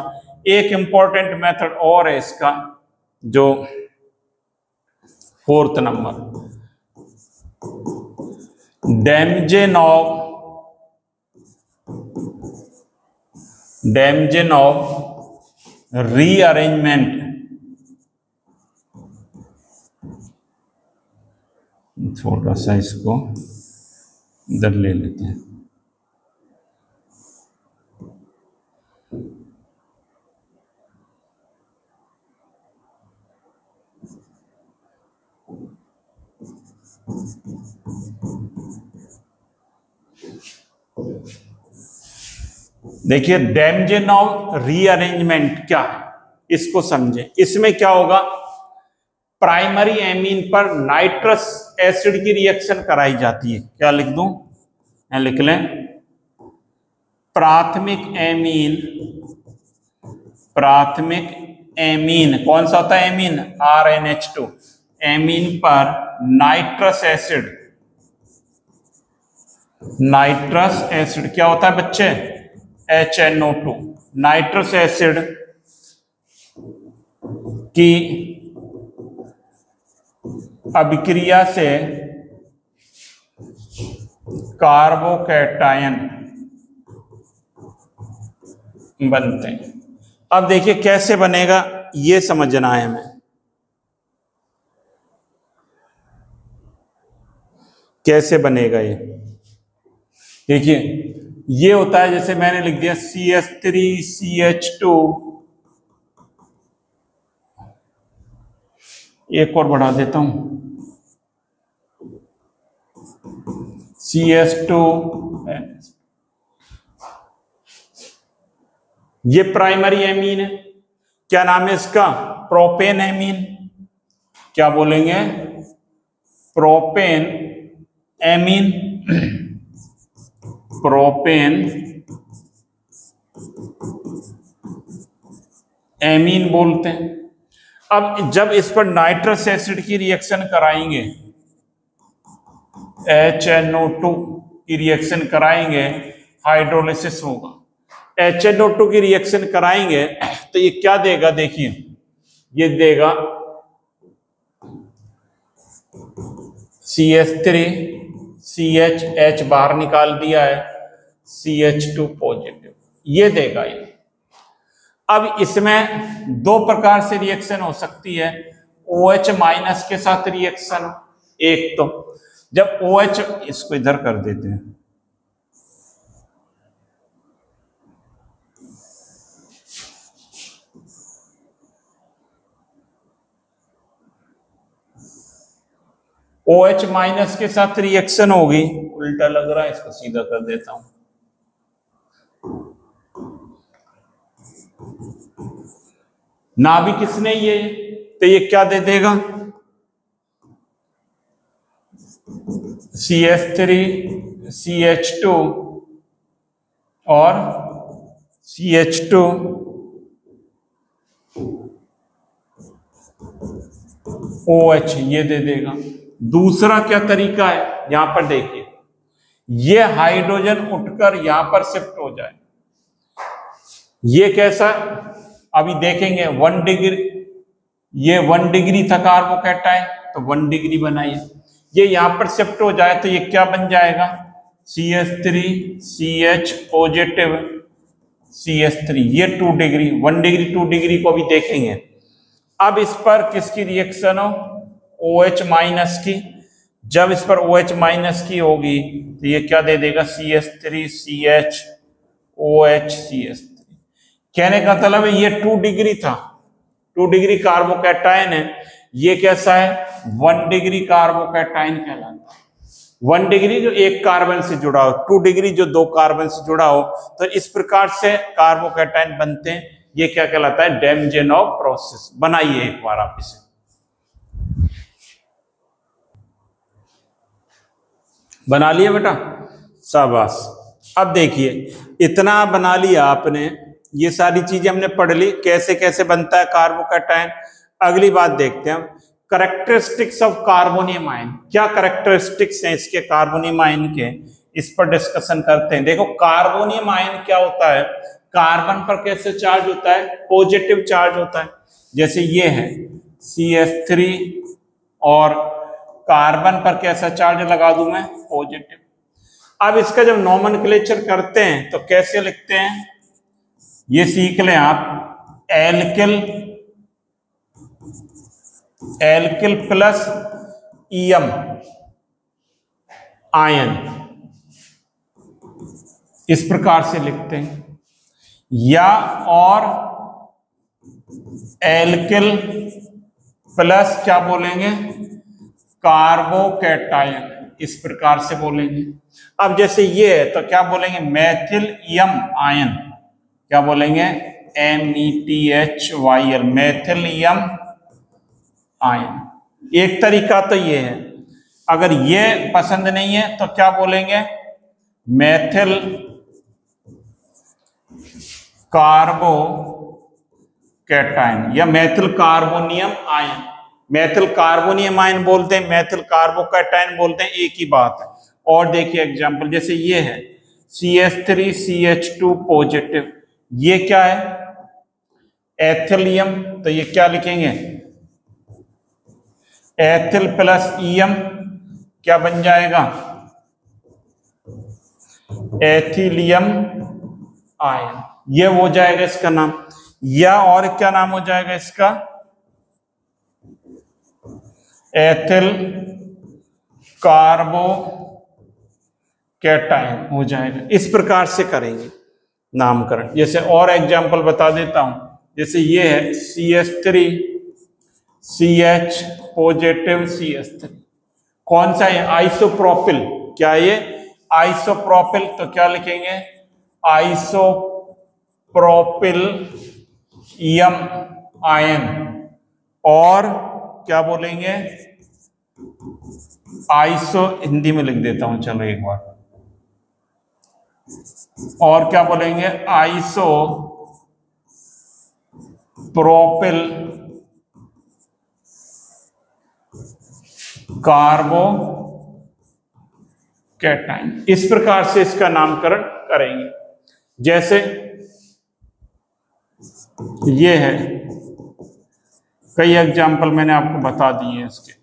[SPEAKER 1] एक इंपॉर्टेंट मेथड और है इसका, जो 4th नंबर, Damjanov रीअरेंजमेंट। थोड़ा सा इसको इधर ले लेते हैं। देखिए डैमजेनॉव रीअरेंजमेंट क्या है, इसको समझें। इसमें क्या होगा, प्राइमरी एमीन पर नाइट्रस एसिड की रिएक्शन कराई जाती है। क्या लिख दूं, लिख लें, प्राथमिक एमीन कौन सा होता है, एमीन RNH2, एमीन पर नाइट्रस एसिड क्या होता है बच्चे, HNO2। नाइट्रस एसिड की अभिक्रिया से कार्बोकैटायन बनते हैं। अब देखिए कैसे बनेगा ये समझना है हमें, कैसे बनेगा ये। देखिए ये होता है, जैसे मैंने लिख दिया CH3CH2, एक और बढ़ा देता हूं, CH2, ये प्राइमरी एमीन है। क्या नाम है इसका, प्रोपेन एमीन। क्या बोलेंगे, प्रोपेन एमीन, प्रोपेन एमीन बोलते हैं। अब जब इस पर नाइट्रस एसिड की रिएक्शन कराएंगे, HNO2 की रिएक्शन कराएंगे, हाइड्रोलिसिस होगा। HNO2 की रिएक्शन कराएंगे तो ये क्या देगा, देखिए ये देगा CH3 CH बाहर निकाल दिया है, CH2 पॉजिटिव, ये देगा ये। अब इसमें दो प्रकार से रिएक्शन हो सकती है, OH माइनस के साथ रिएक्शन। एक तो जब OH, इसको इधर कर देते हैं, OH माइनस के साथ रिएक्शन होगी, उल्टा लग रहा है, इसको सीधा कर देता हूं। ना भी किसने ये, तो ये क्या दे देगा, CH3 CH2 और CH2 OH, ये दे देगा। दूसरा क्या तरीका है, यहां पर देखिए, ये हाइड्रोजन उठकर यहां पर शिफ्ट हो जाए। ये कैसा, अभी देखेंगे 1 डिग्री, ये 1 डिग्री था कार्बोकैटायन, तो 1 डिग्री बनाइए। ये यहां पर शिफ्ट हो जाए तो ये क्या बन जाएगा, CH3 CH पॉजिटिव CH3, ये 2 डिग्री, 1 डिग्री 2 डिग्री को भी देखेंगे। अब इस पर किसकी रिएक्शन हो, OH माइनस की, जब इस पर OH माइनस की होगी तो ये क्या दे देगा, CH3CHOH CH3। कहने का मतलब है ये 2 डिग्री था, 2 डिग्री कार्बोकैटायन है। ये कैसा है, 1 डिग्री कार्बोकैटायन कहलाता है। 1 डिग्री जो एक कार्बन से जुड़ा हो, 2 डिग्री जो 2 कार्बन से जुड़ा हो। तो इस प्रकार से कार्बोकैटायन बनते हैं। ये क्या कहलाता है, डेमजेनोव प्रोसेस। बनाइए एक बार आप इसे। बना लिया बेटा, शाबाश। अब देखिए, इतना बना लिया आपने, ये सारी चीजें हमने पढ़ ली, कैसे कैसे बनता है कार्बोकैटायन। अगली बात देखते हैं, कैरेक्टरिस्टिक्स ऑफ कार्बोनियम आयन। क्या कैरेक्टरिस्टिक्स हैं इसके कार्बोनियम आयन के, इस पर डिस्कशन करते हैं। देखो कार्बोनियम आयन क्या होता है, कार्बन पर कैसे चार्ज होता है, पॉजिटिव चार्ज होता है। जैसे ये है CH3 और कार्बन पर कैसा चार्ज लगा दूं मैं, पॉजिटिव। अब इसका जब नोमेनक्लेचर करते हैं तो कैसे लिखते हैं, ये सीख लें आप। एल्किल प्लस ईएम आयन, इस प्रकार से लिखते हैं। या और एल्किल प्लस क्या बोलेंगे, कार्बोकैटायन, इस प्रकार से बोलेंगे। अब जैसे ये है तो क्या बोलेंगे, मेथिलियम आयन। क्या बोलेंगे, METHYL, मेथिलियम आयन। एक तरीका तो ये है। अगर ये पसंद नहीं है तो क्या बोलेंगे, मेथिल कार्बोकैटायन या methyl carbonium ion. Methyl carbonium ion बोलते हैं, मेथिल कार्बोकैटायन बोलते हैं, एक ही बात है। और देखिए एग्जांपल, जैसे ये है CH3CH2 पॉजिटिव, ये क्या है, एथिलियम। तो ये क्या लिखेंगे, एथिल प्लस ईएम, क्या बन जाएगा, एथिलियम आयन। ये हो जाएगा इसका नाम। या और क्या नाम हो जाएगा इसका, एथिल कार्बोकैटायन हो जाएगा। इस प्रकार से करेंगे नामकरण। जैसे और एग्जांपल बता देता हूं, जैसे ये है CH3CH पॉजिटिव CH3, कौन सा है, आइसोप्रोपिल। क्या ये, आइसोप्रोपिल। तो क्या लिखेंगे, आइसोप्रोपिल ईएम आयन। और क्या बोलेंगे, आइसो, हिंदी में लिख देता हूं चलो एक बार। और क्या बोलेंगे, आइसो प्रोपिल कार्बोकैटायन। इस प्रकार से इसका नामकरण करेंगे। जैसे ये है, कई एग्जाम्पल मैंने आपको बता दिए हैं इसके।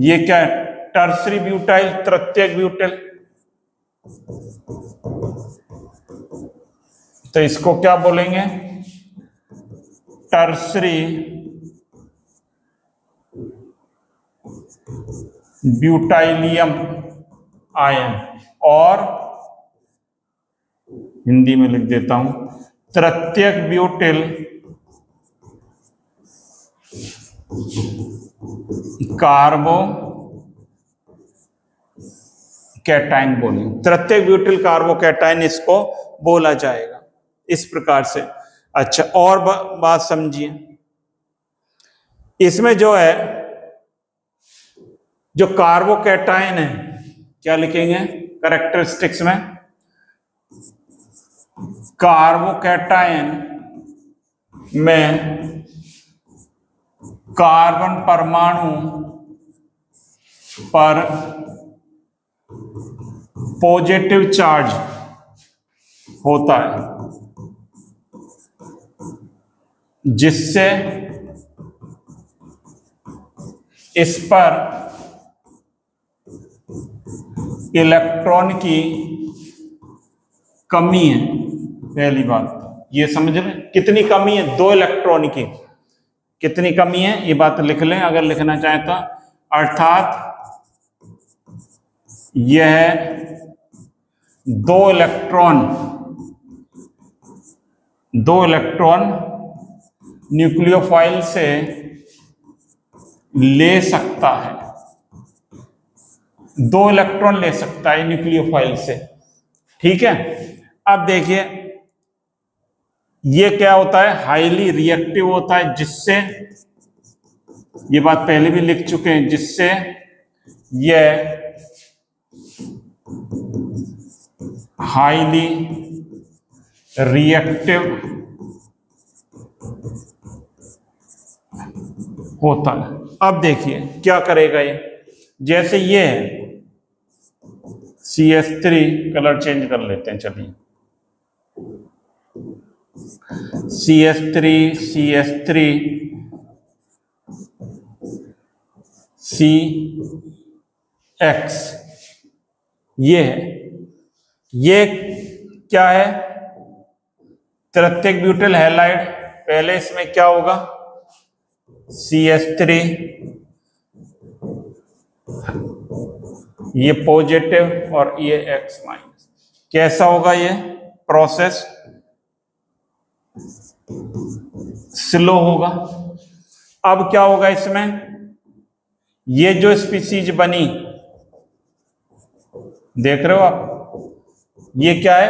[SPEAKER 1] ये क्या है, टर्सरी ब्यूटाइल, तृतीयक ब्यूटाइल। तो इसको क्या बोलेंगे, टर्सरी ब्यूटाइलियम आयन। और हिंदी में लिख देता हूं, तृतीयक ब्यूटिल कार्बोकैटायन बोलेंगे। तृतीयक ब्यूटिल कार्बोकैटायन इसको बोला जाएगा, इस प्रकार से। अच्छा, और बात समझिए, इसमें जो है, जो कार्बोकैटायन है, क्या लिखेंगे कैरेक्टरिस्टिक्स में, कार्बोकैटायन में कार्बन परमाणु पर पॉजिटिव चार्ज होता है, जिससे इस पर इलेक्ट्रॉन की कमी है। पहली बात ये समझ लें, कितनी कमी है, 2 इलेक्ट्रॉन की कितनी कमी है, ये बात लिख लें अगर लिखना चाहें तो। अर्थात यह है 2 इलेक्ट्रॉन न्यूक्लियोफाइल से ले सकता है, 2 इलेक्ट्रॉन ले सकता है न्यूक्लियोफाइल से। ठीक है, अब देखिए ये क्या होता है, हाईली रिएक्टिव होता है, जिससे, ये बात पहले भी लिख चुके हैं, जिससे यह हाईली रिएक्टिव होता है। अब देखिए क्या करेगा ये, जैसे ये है CH3, कलर चेंज कर लेते हैं, चलिए CH3 CH3 CX, ये है, ये क्या है, तृतीयक ब्यूटाइल हैलाइड। पहले इसमें क्या होगा, CH3, ये पॉजिटिव और ये X माइनस। कैसा होगा ये प्रोसेस, स्लो होगा। अब क्या होगा इसमें, ये जो स्पीसीज बनी, देख रहे हो आप, ये क्या है,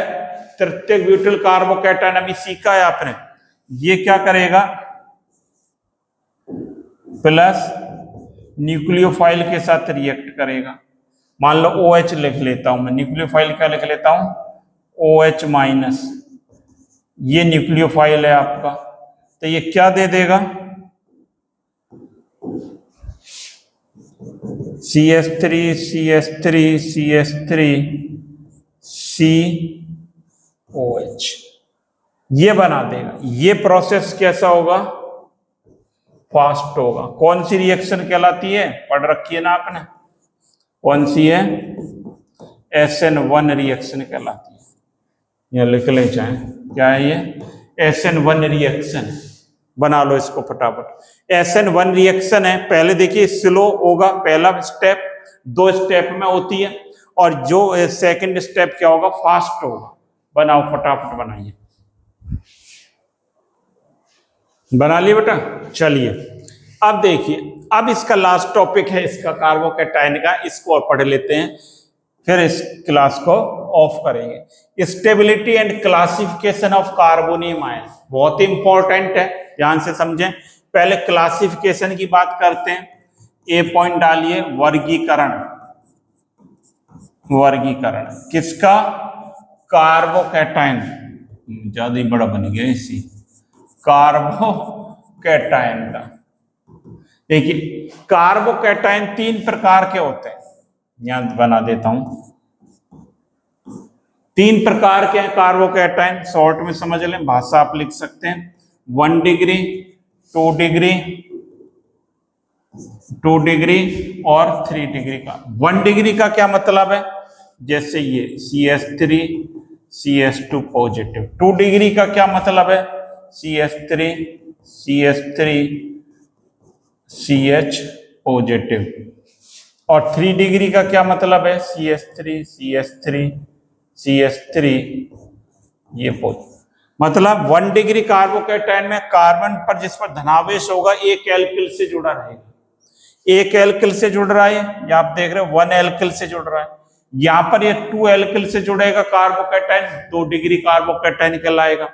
[SPEAKER 1] तृतीयक ब्यूटाइल कार्बोकैटायन, अभी सीखा है आपने। ये क्या करेगा, प्लस न्यूक्लियोफाइल के साथ रिएक्ट करेगा। मान लो OH लिख लेता हूं मैं, न्यूक्लियोफाइल क्या लिख लेता हूं, OH माइनस, ये न्यूक्लियोफाइल है आपका, तो ये क्या दे देगा, CH3 CH3 CH3 COH, ये बना देगा। ये प्रोसेस कैसा होगा, फास्ट होगा। कौन सी रिएक्शन कहलाती है, पढ़ रखी है ना आपने, कौन सी है, SN1 रिएक्शन कहलाती है। यह लिख ले चाहे, क्या है ये, SN1 रिएक्शन, बना लो इसको फटाफट। SN1 रिएक्शन है, पहले देखिए स्लो होगा, पहला स्टेप 2 स्टेप में होती है, और जो सेकंड स्टेप क्या होगा, फास्ट होगा। बनाओ फटाफट, बनाइए, बना लिए बेटा। चलिए अब देखिए, अब इसका लास्ट टॉपिक है इसका कार्बोकैटायन का, इसको और पढ़ लेते हैं, फिर इस क्लास को ऑफ करेंगे। Stability and classification of carbonium ion बहुत ही इंपॉर्टेंट है, ध्यान से समझें। पहले क्लासिफिकेशन की बात करते हैं, ए पॉइंट डालिए, वर्गीकरण। वर्गीकरण किसका, कार्बोकैटायन, ज्यादा ही बड़ा बन गया इसी, कार्बोकैटायन का। देखिए कार्बोकैटायन 3 प्रकार के होते हैं, यहां बना देता हूं, 3 प्रकार के हैं कार्बोकैटायन, शॉर्ट में समझ लें, भाषा आप लिख सकते हैं। 1 डिग्री, 2 डिग्री, 2 डिग्री और 3 डिग्री का। 1 डिग्री का क्या मतलब है, जैसे ये CH3 CH2 पॉजिटिव। 2 डिग्री का क्या मतलब है, CH3 CH3 CH पॉजिटिव। और 3 डिग्री का क्या मतलब है, CH3 CH3 CH3 ये पॉजिटिव। मतलब 1 डिग्री कार्बोकैटायन में कार्बन पर जिस पर धनावेश होगा एक एल्किल से जुड़ा रहेगा, एक एल्किल से जुड़ रहा है, या आप देख रहे हो 1 एल्किल से जुड़ रहा है। यहां पर ये 2 एल्किल से जुड़ेगा कार्बोकैटायन, 2 डिग्री कार्बोकैटायन कहलाएगा।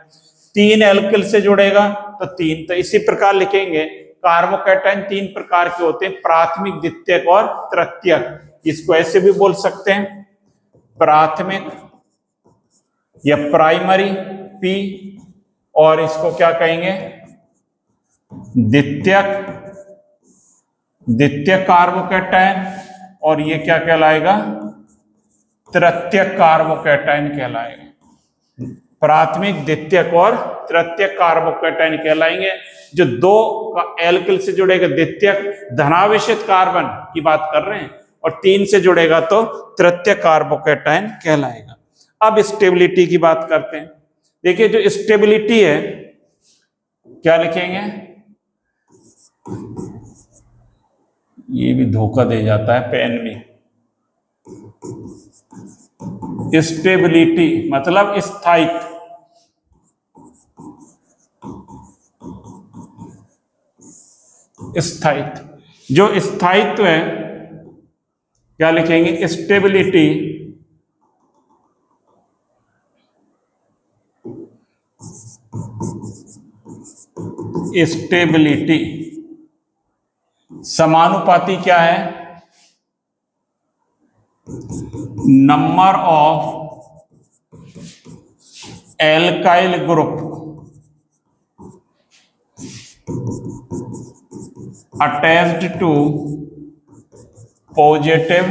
[SPEAKER 1] 3 एल्किल से जुड़ेगा तो 3। तो इसी प्रकार लिखेंगे, कार्बोकैटायन 3 प्रकार के होते हैं, प्राथमिक, द्वितीयक और तृतीयक। इसको ऐसे भी बोल सकते हैं, प्राथमिक या प्राइमरी P, और इसको क्या कहेंगे, द्वितीयक कार्बोकैटायन, और ये क्या कहलाएगा, तृतीयक कार्बोकैटायन कहलाएगा। प्राथमिक, द्वितीयक और तृतीयक कार्बोकैटायन कहलाएंगे। जो 2 एल्किल से जुड़ेगा द्वितीयक, धनावेशित कार्बन की बात कर रहे हैं, और 3 से जुड़ेगा तो तृतीयक कार्बोकैटायन कहलाएगा। अब स्टेबिलिटी की बात करते हैं। देखिए जो स्टेबिलिटी है, क्या लिखेंगे, ये भी धोखा दे जाता है पेन में, स्टेबिलिटी मतलब स्थायित्व। स्थायित्व, जो स्थायित्व है क्या लिखेंगे? स्टेबिलिटी स्टेबिलिटी समानुपाती क्या है? Number of alkyl group attached to positive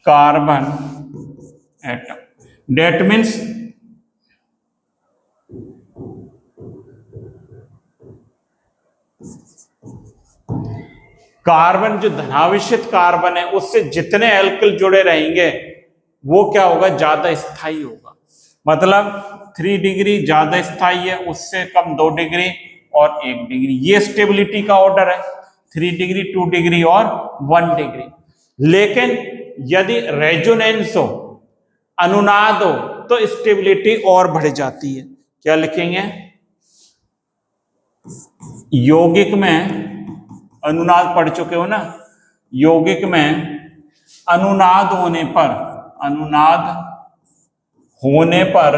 [SPEAKER 1] carbon atom. That means carbon जो धनावेशित कार्बन है उससे जितने एल्किल जुड़े रहेंगे वो क्या होगा? ज्यादा स्थायी होगा। मतलब 3 डिग्री ज्यादा स्थायी है, उससे कम 2 डिग्री और 1 डिग्री। ये स्टेबिलिटी का ऑर्डर है, 3 डिग्री, 2 डिग्री और 1 डिग्री। लेकिन यदि रेजोनेंस हो, अनुनाद हो, तो स्टेबिलिटी और बढ़ जाती है। क्या लिखेंगे? यौगिक में अनुनाद पढ़ चुके हो ना? यौगिक में अनुनाद होने पर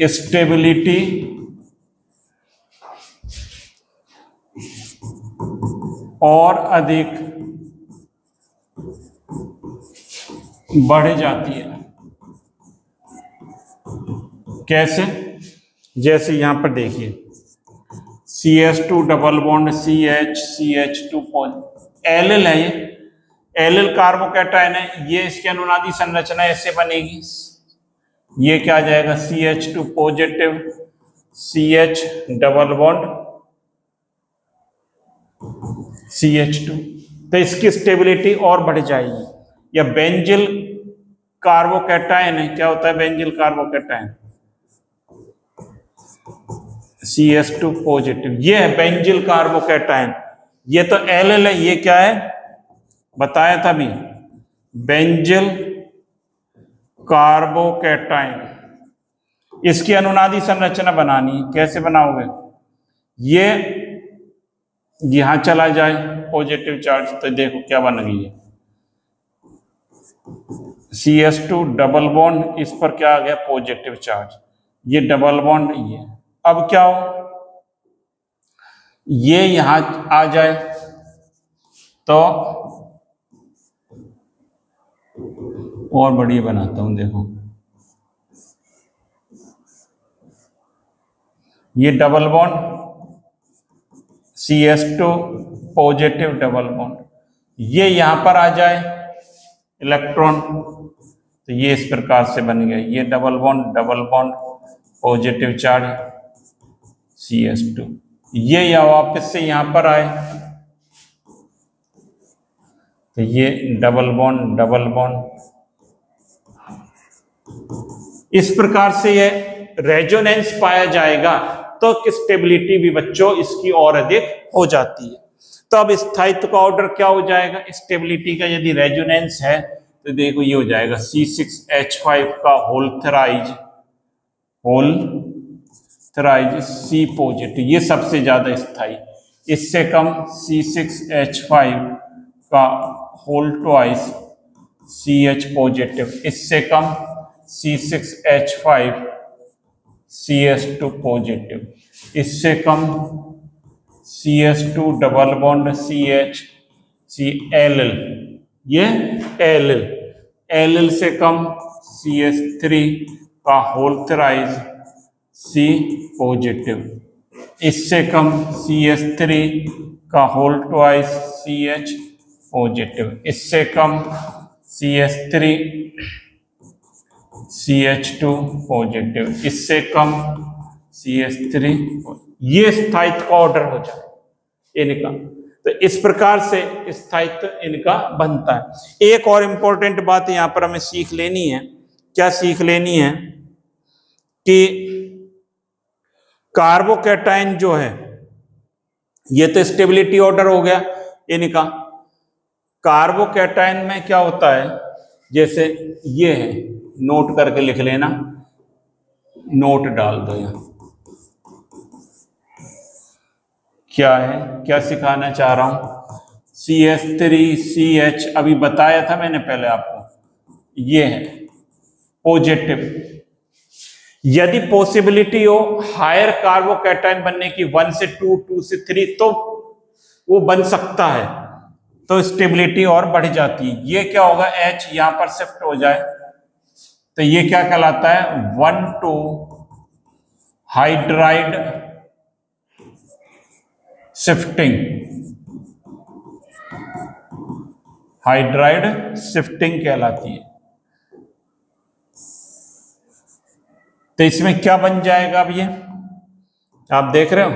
[SPEAKER 1] स्टेबिलिटी और अधिक बढ़ जाती है। कैसे? जैसे यहां पर देखिए CH2 double bond CH2 Al है, ये Al कार्बोकैटायन है। ये इसकी अनुनादी संरचना ऐसे बनेगी। ये क्या आ जाएगा? CH2 positive CH double bond CH2, तो इसकी स्टेबिलिटी और बढ़ जाएगी। या बेंजिल कार्बोकैटायन है, क्या होता है बेंजिल कार्बोकैटायन? CH2 पॉजिटिव, ये है बेंजिल कार्बोकैटायन। ये तो Al है, ये क्या है बताया था अभी? Benzyl carbocation. इसकी अनुनादी संरचना बनानी है। कैसे बनाओगे? ये यहां चला जाए पॉजिटिव चार्ज, तो देखो क्या बन गई है? CH2 डबल बॉन्ड, इस पर क्या आ गया? Positive charge. ये डबल बॉन्ड, ये अब क्या हो? ये यहां आ जाए तो और बढ़िया बनाता हूं, देखो ये double bond CH2 positive double bond, ये यहां पर आ जाए इलेक्ट्रॉन, तो ये इस प्रकार से बन गया। ये double bond positive charge CH2, ये या वापस से यहां पर आए तो ये डबल बॉन्ड। इस प्रकार से ये रेजोनेंस पाया जाएगा, तो स्टेबिलिटी भी बच्चों इसकी और अधिक हो जाती है। तो अब स्थायित्व का ऑर्डर क्या हो जाएगा? स्टेबिलिटी का यदि रेजोनेंस है तो देखो ये हो जाएगा C6H5 का होल थराइज C पॉजिटिव, ये सबसे ज्यादा स्थायी। इससे कम C6H5 का होल ट्वाइस CH पॉजिटिव, इससे कम C6H5 CH2 पॉजिटिव, इससे कम CH2 double bond CH Cl, ये L से कम CH3 का होल थराइज C पॉजिटिव, इससे कम CH3 का होल ट्वाइस CH पॉजिटिव, इससे कम CH3 CH2 पॉजिटिव, इससे कम CH3। ये स्थायित्व का ऑर्डर हो जाए इनका। तो इस प्रकार से स्थायित्व इनका बनता है। एक और इंपॉर्टेंट बात यहां पर हमें सीख लेनी है। क्या सीख लेनी है? कि कार्बोकैटायन जो है, ये तो स्टेबिलिटी ऑर्डर हो गया। इनका। कार्बोकैटायन में क्या होता है, जैसे ये है, नोट करके लिख लेना, नोट डाल दो यहां। क्या है, क्या सिखाना चाह रहा हूं, CH3CH अभी बताया था मैंने पहले आपको, ये है पॉजिटिव। यदि पॉसिबिलिटी हो हायर कार्बोकैटायन बनने की 1 से 2, 2 से 3, तो वो बन सकता है, तो स्टेबिलिटी और बढ़ जाती है। ये क्या होगा, H यहां पर शिफ्ट हो जाए तो ये क्या कहलाता है, 1,2 हाइड्राइड शिफ्टिंग, हाइड्राइड शिफ्टिंग कहलाती है। तो इसमें क्या बन जाएगा, अब ये आप देख रहे हो,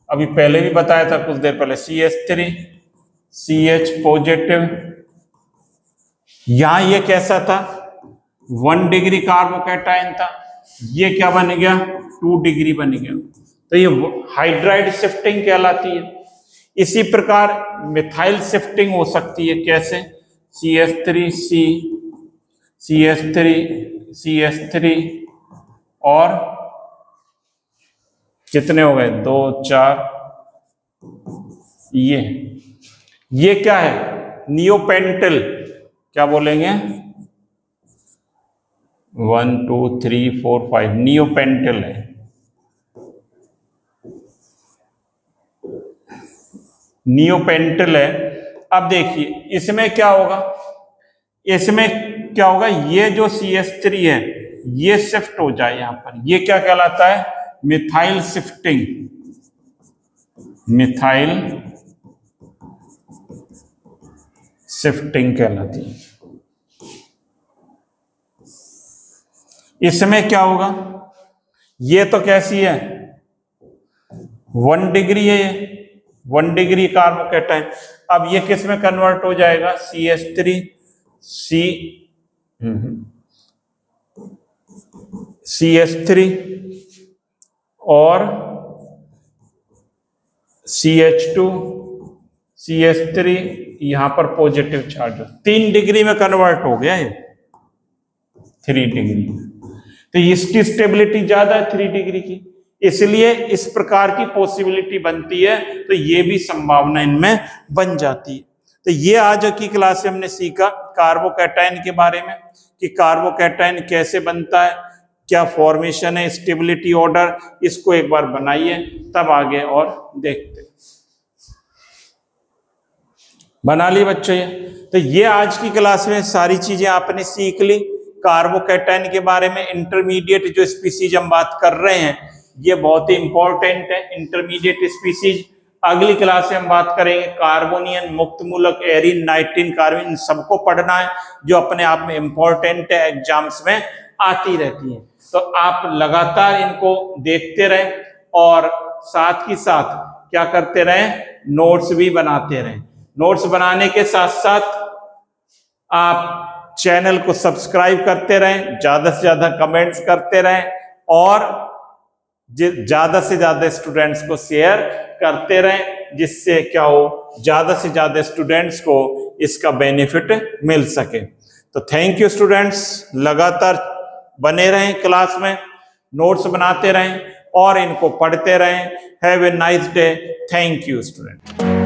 [SPEAKER 1] अभी पहले भी बताया था कुछ देर पहले, CH3CH पॉजिटिव। यहां ये कैसा था, 1 डिग्री कार्बोकैटायन था, ये क्या बन गया, 2 डिग्री बन गया, तो ये हाइड्राइड शिफ्टिंग कहलाती है। इसी प्रकार मिथाइल शिफ्टिंग हो सकती है, कैसे, CH3C CH3 और कितने हो गए, 2 4, ये क्या है, नियोपेंटिल, क्या बोलेंगे, 1 2 3 4 5 नियोपेंटिल है। नियोपेंटिल है। अब देखिए इसमें क्या होगा, ये जो CH3 है ये शिफ्ट हो जाए यहां पर, ये क्या कहलाता है, मिथाइल शिफ्टिंग, मिथाइल शिफ्टिंग कहलाती है। इसमें क्या होगा, ये तो कैसी है, 1 डिग्री है, ये 1 डिग्री कार्बोकैटायन। अब ये किस में कन्वर्ट हो जाएगा, CH3 और CH3 यहां पर पॉजिटिव चार्ज, 3 डिग्री में कन्वर्ट हो गया ये, 3 डिग्री। तो इसकी स्टेबिलिटी ज्यादा है 3 डिग्री की, इसलिए इस प्रकार की पॉसिबिलिटी बनती है, तो ये भी संभावना इनमें बन जाती है। तो ये आज की क्लास में हमने सीखा कार्बोकैटायन के बारे में, कि कार्बोकैटायन कैसे बनता है, क्या फॉर्मेशन है, स्टेबिलिटी ऑर्डर, इसको एक बार बनाइए, तब आगे और देखते। बना ली बच्चों ये, तो ये आज की क्लास में सारी चीजें आपने सीख ली कार्बोकैटायन के बारे में। इंटरमीडिएट जो स्पीसीज हम बात कर रहे हैं ये बहुत ही इंपॉर्टेंट है, इंटरमीडिएट स्पीसीज। अगली क्लास में हम बात करेंगे कार्बोनियन, मुक्त मूलक, एरिन, नाइट्रिन, कार्बन, इन सबको पढ़ना है जो अपने आप में इंपॉर्टेंट है, एग्जाम्स में आती रहती है। तो आप लगातार इनको देखते रहें और साथ ही साथ क्या करते रहें, नोट्स भी बनाते रहें। नोट्स बनाने के साथ साथ आप चैनल को सब्सक्राइब करते रहें, ज्यादा से ज्यादा कमेंट्स करते रहें और ज्यादा से ज्यादा स्टूडेंट्स को शेयर करते रहें, जिससे क्या हो, ज्यादा से ज्यादा स्टूडेंट्स को इसका बेनिफिट मिल सके। तो थैंक यू स्टूडेंट्स, लगातार बने रहें क्लास में, नोट्स बनाते रहें और इनको पढ़ते रहें। Have a nice day. Thank you student.